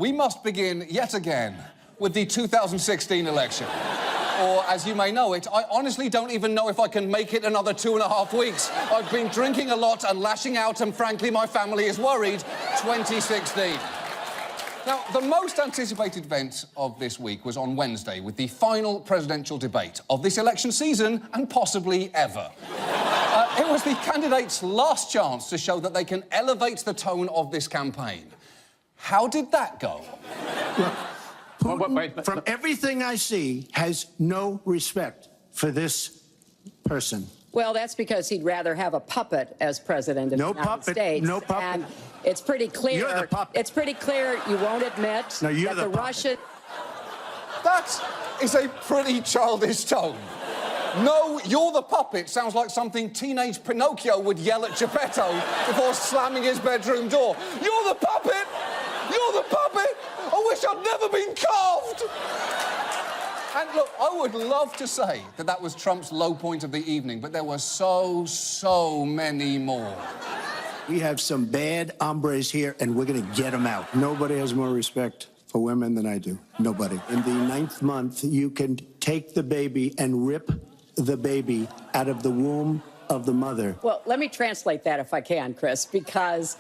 We must begin yet again with the 2016 election. Or, as you may know it, I honestly don't even know if I can make it another 2.5 weeks. I've been drinking a lot and lashing out, and frankly, my family is worried. 2016. Now, the most anticipated event of this week was on Wednesday with the final presidential debate of this election season and possibly ever. It was the candidates' last chance to show that they can elevate the tone of this campaign. How did that go? Putin, from everything I see, has no respect for this person. Well, that's because he'd rather have a puppet as president of the United States. No puppet. And it's pretty clear. You're the puppet. It's pretty clear you won't admit that the Russian. That is a pretty childish tone. No, you're the puppet sounds like something teenage Pinocchio would yell at Geppetto before slamming his bedroom door. You're the puppet! You're the puppet! I wish I'd never been carved! And look, I would love to say that that was Trump's low point of the evening, but there were so many more. We have some bad hombres here, and we're going to get them out. Nobody has more respect for women than I do. Nobody. In the 9th month, you can take the baby and rip the baby out of the womb of the mother. Well, let me translate that if I can, Chris, because...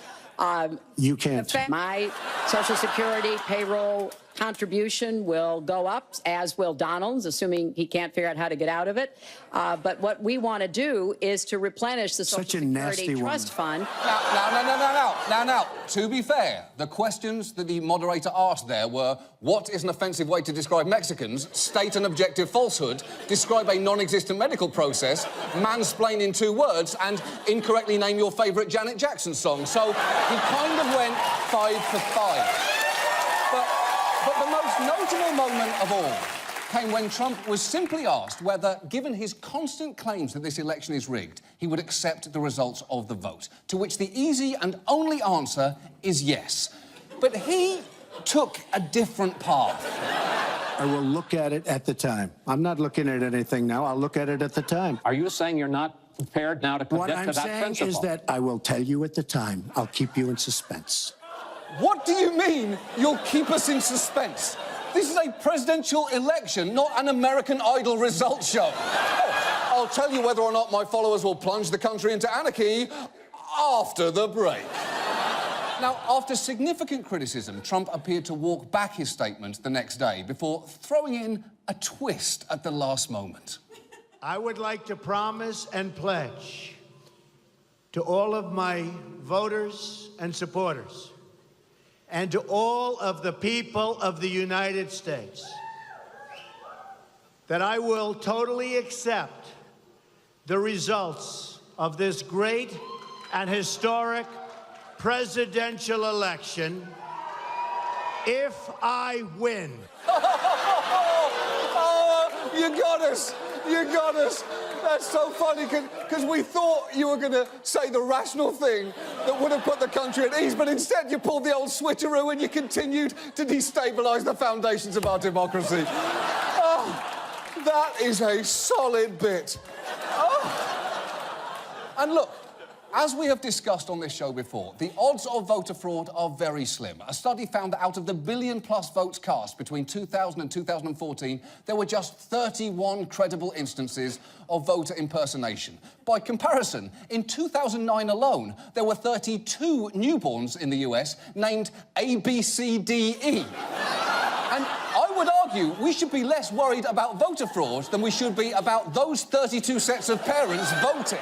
you can't. My Social Security payroll contribution will go up, as will Donald's, assuming he can't figure out how to get out of it. But what we want to do is to replenish the Social Security Trust Fund. Now, to be fair, the questions that the moderator asked there were, what is an offensive way to describe Mexicans, state an objective falsehood, describe a non-existent medical process, mansplain in 2 words, and incorrectly name your favourite Janet Jackson song. So he kind of went 5 for 5. But the most notable moment of all came when Trump was simply asked whether, given his constant claims that this election is rigged, he would accept the results of the vote, to which the easy and only answer is yes. But he took a different path. I will look at it at the time. I'm not looking at anything now. I'll look at it at the time. Are you saying you're not prepared now to commit to that principle? What I'm saying is that I will tell you at the time. I'll keep you in suspense. What do you mean you'll keep us in suspense? This is a presidential election, not an American Idol results show. Oh, I'll tell you whether or not my followers will plunge the country into anarchy after the break. Now, after significant criticism, Trump appeared to walk back his statement the next day before throwing in a twist at the last moment. I would like to promise and pledge to all of my voters and supporters and to all of the people of the United States that I will totally accept the results of this great and historic presidential election if I win. Oh, you got us. You got us. That's so funny, because we thought you were going to say the rational thing that would have put the country at ease, but instead you pulled the old switcheroo and you continued to destabilise the foundations of our democracy. Oh, that is a solid bit. Oh. And look, as we have discussed on this show before, the odds of voter fraud are very slim. A study found that out of the billion-plus votes cast between 2000 and 2014, there were just 31 credible instances of voter impersonation. By comparison, in 2009 alone, there were 32 newborns in the US named A, B, C, D, E. And I would argue we should be less worried about voter fraud than we should be about those 32 sets of parents voting.